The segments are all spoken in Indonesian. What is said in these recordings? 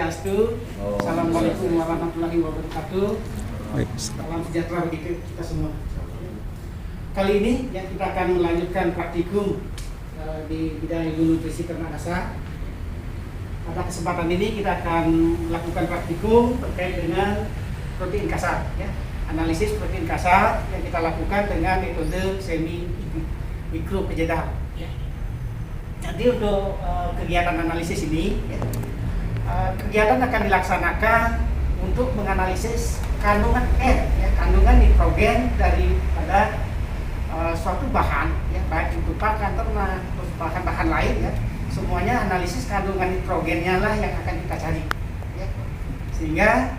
Swastiastu. Assalamualaikum warahmatullahi wabarakatuh. Salam sejahtera bagi kita semua. Kali ini yang kita akan melanjutkan praktikum di bidang ilmu nutrisi ternak dasar. Pada kesempatan ini kita akan melakukan praktikum terkait dengan protein kasar, ya. Analisis protein kasar yang kita lakukan dengan metode semi mikro kejedal. Ya. Jadi untuk kegiatan analisis ini, ya, kegiatan akan dilaksanakan untuk menganalisis kandungan N, ya, kandungan nitrogen daripada suatu bahan, ya, baik itu pakan ternak atau bahan-bahan lain, ya, semuanya analisis kandungan nitrogennya lah yang akan kita cari, ya. Sehingga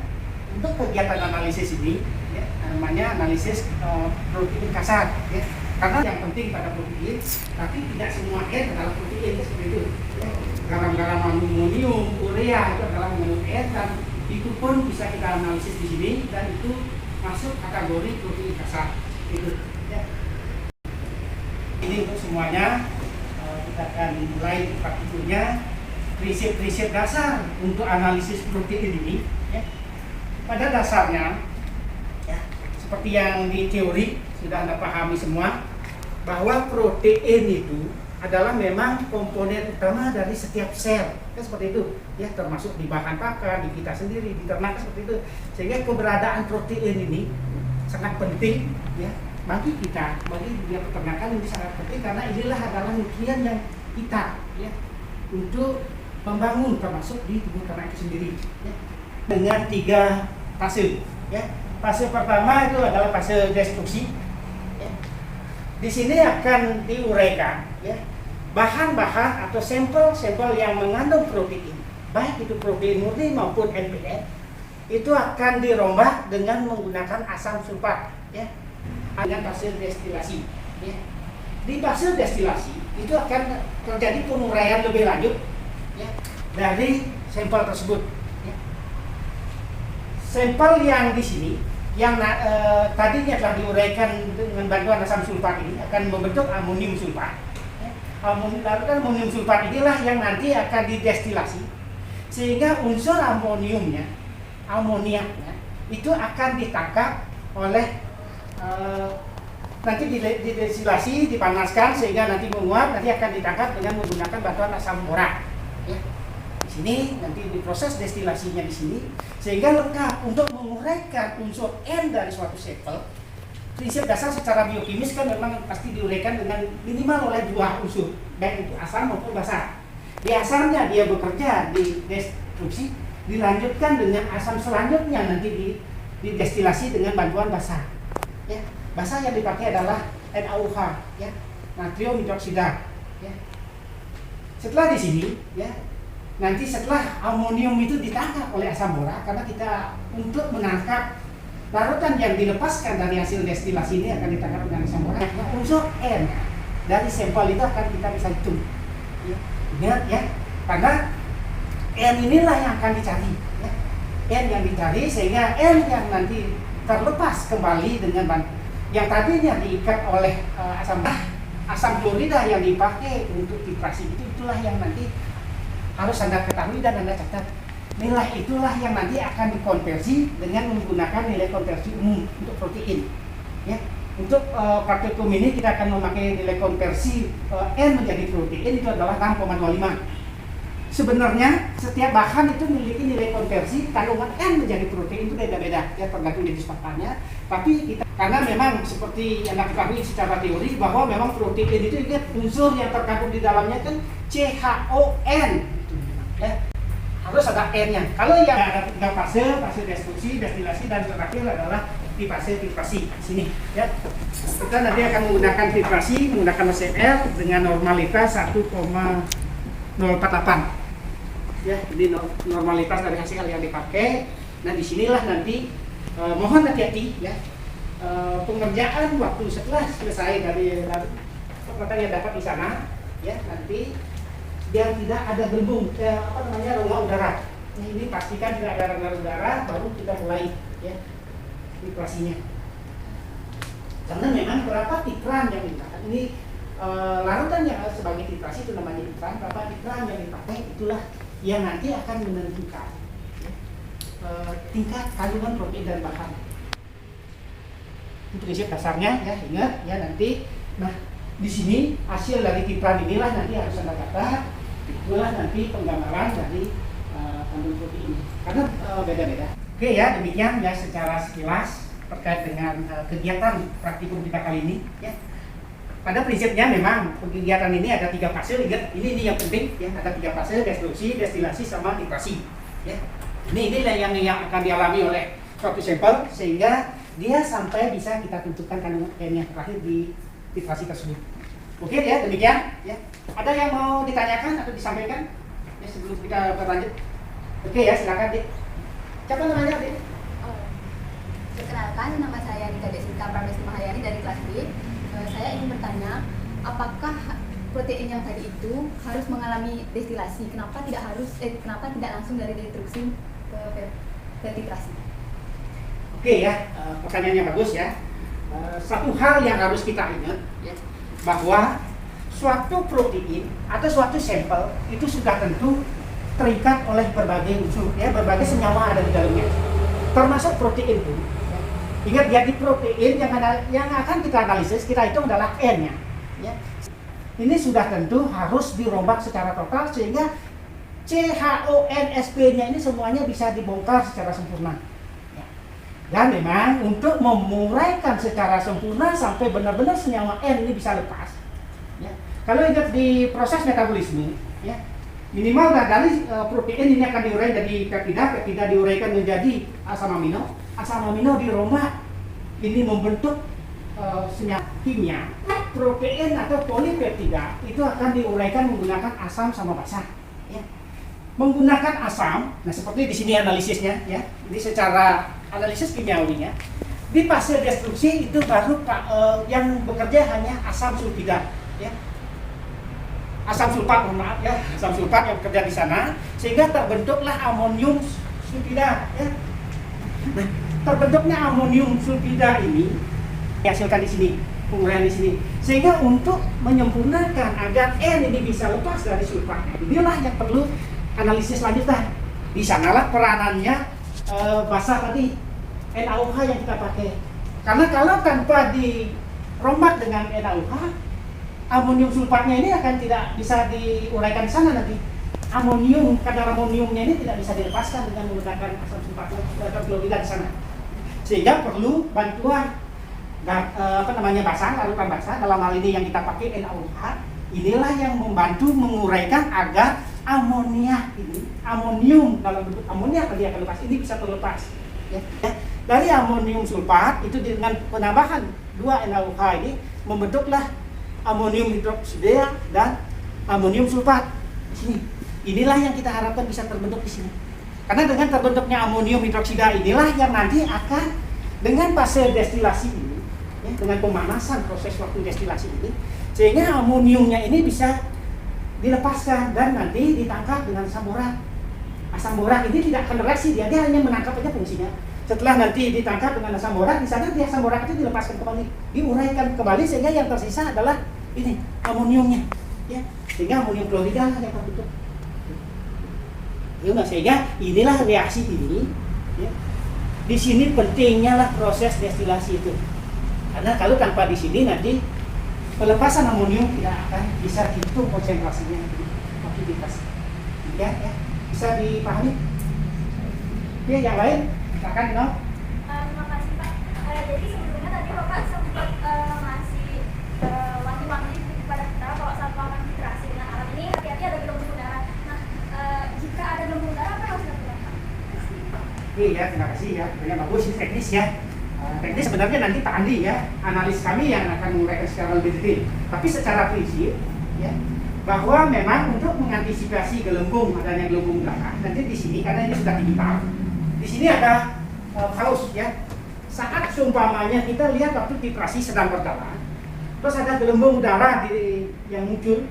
untuk kegiatan analisis ini, ya, namanya analisis protein kasar, ya, karena yang penting pada protein, tapi tidak semua N adalah protein, seperti itu, ya. Garam-garam amonium, urea itu adalah mengandung N, dan itu pun bisa kita analisis di sini, dan itu masuk kategori protein kasar, itu, ya. Ini untuk semuanya, kita akan mulai praktikumnya. Prinsip-prinsip dasar untuk analisis protein ini, ya. Pada dasarnya, ya, seperti yang di teori sudah Anda pahami semua, bahwa protein itu adalah memang komponen utama dari setiap sel, kan seperti itu, ya, termasuk di bahan pakan, di kita sendiri, di ternak, seperti itu. Sehingga keberadaan protein ini sangat penting, ya, bagi kita, bagi dunia peternakan ini sangat penting, karena inilah adalah nutrien yang kita, ya, untuk membangun termasuk di tubuh ternak itu sendiri, ya. Dengan 3 fase, ya. Fase pertama itu adalah fase destruksi, ya. Di sini akan diuraikan, ya, bahan-bahan atau sampel-sampel yang mengandung protein, baik itu protein murni maupun NPN, itu akan dirombak dengan menggunakan asam sulfat, ya, dengan fase destilasi, ya. Di fase destilasi itu akan terjadi penguraian lebih lanjut, ya, dari sampel tersebut. Sampel yang di sini, yang tadinya telah diuraikan dengan bantuan asam sulfat ini akan membentuk amonium sulfat. Amonium sulfat inilah yang nanti akan didestilasi, sehingga unsur amoniaknya itu akan ditangkap oleh nanti didestilasi, dipanaskan sehingga nanti menguap, nanti akan ditangkap dengan menggunakan bantuan asam borak. Ya. Ini nanti diproses destilasinya di sini sehingga lengkap untuk menguraikan unsur N dari suatu sampel. Prinsip dasar secara biokimis kan memang pasti diuraikan dengan minimal oleh 2 unsur, baik itu asam maupun basa. Di asamnya dia bekerja di destruksi, dilanjutkan dengan asam selanjutnya nanti didestilasi dengan bantuan basa. Ya, basa yang dipakai adalah NaOH, ya, natrium hidroksida. Ya. Setelah di sini, ya, nanti setelah amonium itu ditangkap oleh asam borak, karena kita untuk menangkap larutan yang dilepaskan dari hasil destilasi ini akan ditangkap dengan asam borak. Nah, unsur N dari sampel itu akan kita bisa hitung. Ya. Ingat, ya, karena N inilah yang akan dicari, ya. N yang dicari sehingga N yang nanti terlepas kembali dengan yang tadinya diikat oleh asam klorida yang dipakai untuk filtrasi itulah yang nanti harus Anda ketahui dan Anda catat. Nilai itulah yang nanti akan dikonversi dengan menggunakan nilai konversi umum untuk protein. Ya. Untuk praktikum ini kita akan memakai nilai konversi N menjadi protein itu adalah 6,25. Sebenarnya setiap bahan itu memiliki nilai konversi kandungan N menjadi protein itu beda-beda, ya, tergantung jenis pakannya. Tapi kita, karena memang seperti yang kita ketahui secara teori bahwa memang protein itu ingat unsur yang terkandung di dalamnya kan CHON, ya, harus ada N-nya. Kalau yang ada 3 fase destruksi, destilasi, dan terakhir adalah di fase filtrasi di sini, ya. Kita nanti akan menggunakan filtrasi menggunakan HCl dengan normalitas 1,048. Ya, jadi normalitas dari HCl yang dipakai. Nah, disinilah nanti mohon hati-hati, ya, pengerjaan waktu setelah selesai dari peralatan yang dapat di sana, ya, nanti biar tidak ada gelembung, rongga udara. Nah, ini pastikan tidak ada rongga udara, baru kita mulai, ya, filtrasinya. Karena memang berapa titran yang digunakan ini, larutan yang sebagai filtrasi itu namanya titran, berapa titran yang dipakai itulah yang nanti akan menentukan tingkat kandungan protein dan bahan. Itu prinsip dasarnya ya, ingat ya nanti. Nah, di sini hasil dari titran inilah nanti harus Anda catat. Itulah nanti penggambaran dari kandungan protein karena beda-beda. Oke ya, demikian ya secara sekilas terkait dengan kegiatan praktikum kita kali ini ya. Pada prinsipnya memang kegiatan ini ada 3 fase, ingat ini yang penting ya, ada 3 fase: destruksi, destilasi, sama titrasi ya. Ini yang akan dialami oleh suatu sampel sehingga dia sampai bisa kita tentukan kandungan yang terakhir di titrasi tersebut. Oke ya, demikian ya. Ada yang mau ditanyakan atau disampaikan ya sebelum kita berlanjut? Oke ya, silakan Dik. Siapa namanya Dik? Perkenalkan, nama saya Dika Desita Pramesti Mahayani dari kelas B. Saya ingin bertanya, apakah protein yang tadi itu harus mengalami destilasi? Kenapa tidak langsung dari destruksi ke titrasi? Oke ya, pertanyaan yang bagus ya. Satu hal yang harus kita ingat ya, bahwa suatu protein atau suatu sampel itu sudah tentu terikat oleh berbagai unsur ya, berbagai senyawa ada di dalamnya, termasuk protein pun. Ingat ya, di protein yang akan kita analisis, kita hitung adalah N-nya ya. Ini sudah tentu harus dirombak secara total sehingga CHONSP-nya ini semuanya bisa dibongkar secara sempurna ya. Dan memang untuk memuraikan secara sempurna sampai benar-benar senyawa N ini bisa lepas ya. Kalau ingat di proses metabolisme ya, minimal dari protein ini akan diuraikan jadi peptida diuraikan menjadi asam amino dirombak, ini membentuk senyawa kimia. Protein atau polipeptida itu akan diuraikan menggunakan asam sama basa ya. Menggunakan asam, nah seperti di sini analisisnya ya, ini secara analisis kimiawinya. Di fase destruksi itu baru yang bekerja hanya asam sulfida ya. Asam sulfat, maaf ya, asam sulfat yang bekerja di sana sehingga terbentuklah amonium sulfida ya. Nah, terbentuknya amonium sulfida ini dihasilkan di sini, penguraian di sini, sehingga untuk menyempurnakan agar N ini bisa lepas dari sulfatnya, inilah yang perlu analisis lanjutan. Di sanalah peranannya basa tadi NaOH yang kita pakai. Karena kalau tanpa dirombak dengan NaOH, amonium sulfatnya ini akan tidak bisa diuraikan di sana nanti. Kadar amoniumnya ini tidak bisa dilepaskan dengan menggunakan asam sulfat atau klorida di sana. Sehingga perlu bantuan basa, larutan basa, dalam hal ini yang kita pakai NaOH. Inilah yang membantu menguraikan agar amonium dalam bentuk amonia tadi akan lepas, ini bisa terlepas ya. Dari amonium sulfat itu dengan penambahan 2 NaOH ini membentuklah amonium hidroksida dan amonium sulfat di sini. Inilah yang kita harapkan bisa terbentuk di sini. Karena dengan terbentuknya amonium hidroksida inilah yang nanti akan dengan fase destilasi ini ya, dengan pemanasan proses waktu destilasi ini, sehingga amoniumnya ini bisa dilepaskan dan nanti ditangkap dengan asam borak. Asam borak ini tidak akan reaksi, dia hanya menangkap aja fungsinya. Setelah nanti ditangkap dengan asam borak, di sana asam borak itu dilepaskan kembali, diuraikan kembali sehingga yang tersisa adalah ini amoniumnya, ya. Sehingga amonium klorida yang terbentuk. Ya, sehingga inilah reaksi ini. Ya. Di sini pentingnya lah proses destilasi itu, karena kalau tanpa di sini nanti pelepasan amonium tidak akan bisa dihitung konsentrasinya waktu dites. Ya, bisa dipahami? Ya, yang lain, silakan Nino. Terima kasih Pak. Jadi sebelumnya tadi Bapak sempat ngasih wanti-wanti kepada kita kalau saat melakukan filtrasi dengan alat ini hati-hati ada gelembung udara. Nah, jika ada gelembung udara apa harus dilakukan? Iya, terima kasih ya. Yang bagus ini teknis ya. Teknis sebenarnya nanti Pak Andi ya, analis kami yang akan menguraikan secara lebih detail. Tapi secara prinsip ya, bahwa memang untuk mengantisipasi adanya gelembung udara, nanti di sini karena ini sudah digital, di sini ada paus ya. Saat seumpamanya kita lihat waktu titrasi sedang berjalan, terus ada gelembung udara yang muncul,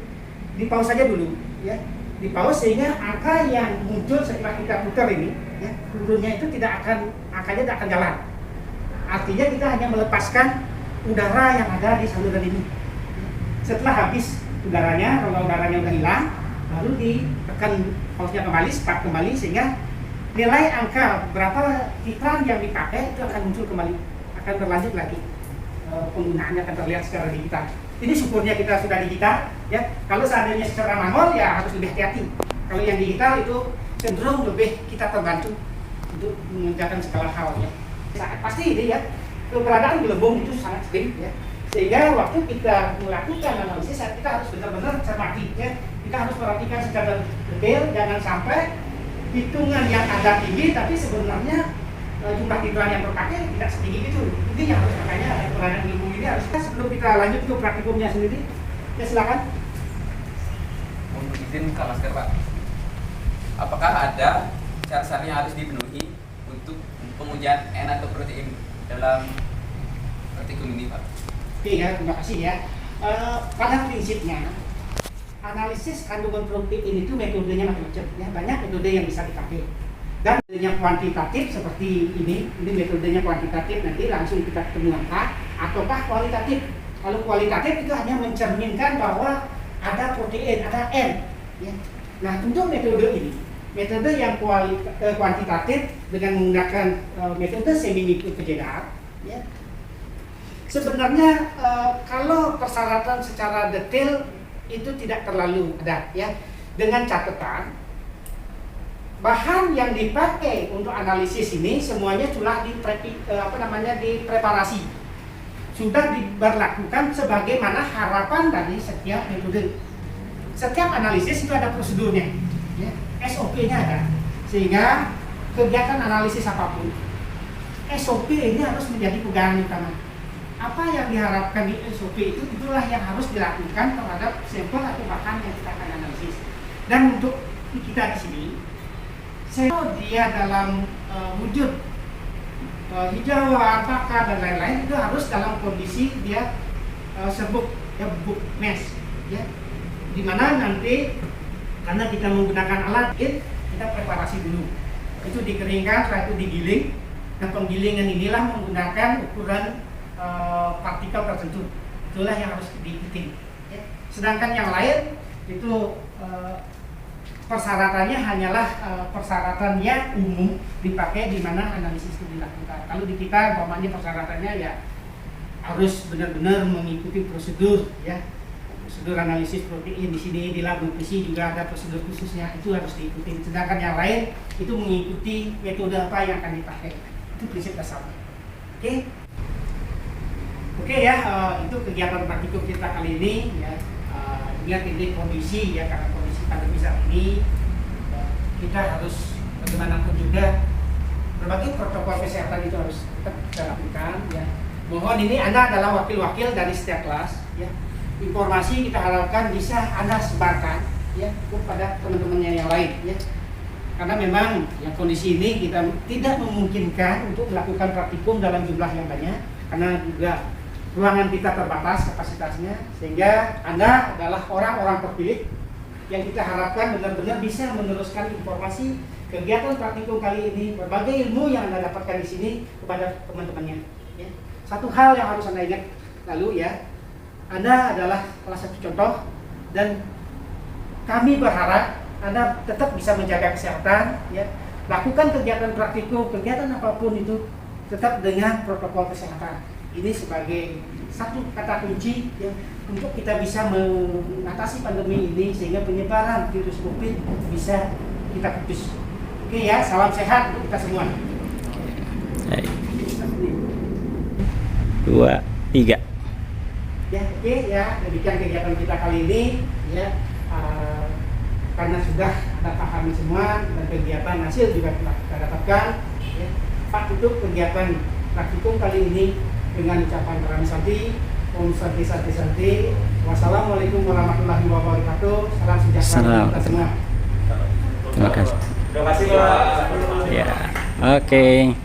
di paus saja dulu ya, di paus sehingga angka yang muncul setelah kita putar ini ya, turunnya itu angkanya tidak akan jalan. Artinya kita hanya melepaskan udara yang ada di saluran ini. Setelah habis rongga udaranya udah hilang, baru ditekan pausnya kembali, start kembali sehingga nilai angka berapa titran yang dipakai itu akan muncul kembali, akan berlanjut lagi. Penggunaannya akan terlihat secara digital. Ini syukurnya kita sudah digital, ya. Kalau seandainya secara manual ya harus lebih hati-hati. Kalau yang digital itu cenderung lebih kita terbantu untuk mengerjakan segala hal, ya. Pasti ini ya, keberadaan gelembung itu sangat sering, ya. Sehingga waktu kita melakukan analisis kita harus benar-benar cermati, ya. Kita harus perhatikan secara detail, jangan sampai hitungan yang ada tinggi tapi sebenarnya jumlah titran yang terpakai tidak setinggi itu. Ini yang harus, makanya keberadaan ilmu ini harus. Sebelum kita lanjut ke praktikumnya sendiri, ya silakan. Mohon izin Kak Masker Pak. Apakah ada syarat-syarat yang harus dipenuhi untuk pengujian N atau protein dalam praktikum ini Pak? Oke ya, terima kasih ya. Pada prinsipnya analisis kandungan protein itu metodenya macam-macam, ya. Banyak metode yang bisa dipakai. Dan metodenya kuantitatif seperti ini metodenya kuantitatif, nanti langsung kita ketemu angka, ataukah kualitatif. Kalau kualitatif itu hanya mencerminkan bahwa ada protein, ada N, ya. Nah, untuk metode ini, metode yang kuantitatif dengan menggunakan metode semi-mikro kejedar, ya. Sebenarnya kalau persyaratan secara detail itu tidak terlalu ada, ya. Dengan catatan bahan yang dipakai untuk analisis ini semuanya sudah dipreparasi, sudah diberlakukan sebagaimana harapan dari setiap metode. Setiap analisis itu ada prosedurnya, ya. SOP-nya ada, sehingga kegiatan analisis apapun SOP ini harus menjadi pegangan utama. Apa yang diharapkan di SOP itu, itulah yang harus dilakukan terhadap sampel atau bahan yang kita akan analisis. Dan untuk kita di sini, dia dalam wujud hijau, apakah dan lain-lain itu harus dalam kondisi dia serbuk, ya, bubuk mesh, ya. Dimana nanti karena kita menggunakan alat kita preparasi dulu, itu dikeringkan, setelah itu digiling. Nah, penggilingan inilah menggunakan ukuran partikel tertentu, itulah yang harus diikuti, ya. Sedangkan yang lain itu persyaratannya hanyalah persyaratan yang umum dipakai di mana analisis itu dilakukan. Kalau di kita umpamanya persyaratannya ya harus benar-benar mengikuti prosedur, ya. Prosedur analisis protein di sini di lab nutrisi juga ada prosedur khususnya, itu harus diikuti. Sedangkan yang lain itu mengikuti metode apa yang akan dipakai. Itu prinsip dasarnya. Oke. Oke ya, itu kegiatan praktikum kita kali ini, ya. Lihat ini kondisi, ya, karena kondisi pandemi saat ini kita harus bagaimanapun juga berbagai protokol kesehatan itu harus tetap kita lakukan, ya. Mohon ini Anda adalah wakil-wakil dari setiap kelas, ya. Informasi kita harapkan bisa Anda sebarkan, ya, kepada teman-temannya yang lain, ya. Karena memang ya kondisi ini kita tidak memungkinkan untuk melakukan praktikum dalam jumlah yang banyak, karena juga ruangan kita terbatas kapasitasnya, sehingga Anda adalah orang-orang terpilih yang kita harapkan benar-benar bisa meneruskan informasi kegiatan praktikum kali ini, berbagai ilmu yang Anda dapatkan di sini kepada teman-temannya, ya. Satu hal yang harus Anda ingat lalu, ya, Anda adalah salah satu contoh, dan kami berharap Anda tetap bisa menjaga kesehatan, ya. Lakukan kegiatan praktikum, kegiatan apapun itu tetap dengan protokol kesehatan. Ini sebagai satu kata kunci, ya, untuk kita bisa mengatasi pandemi ini sehingga penyebaran virus COVID bisa kita putus. Oke ya, salam sehat untuk kita semua. 2, 3. Ya, oke ya, demikian kegiatan kita kali ini, ya. Karena sudah ada pahami semua dan kegiatan hasil juga telah kita dapatkan, ya. Pak, tutup kegiatan praktikum kali ini dengan ucapan Rami Santi, Om Santi Santi Santi. Wassalamualaikum warahmatullahi wabarakatuh. Salam sejahtera kita semua. Terima kasih. Terima kasih Pak. Ya, oke.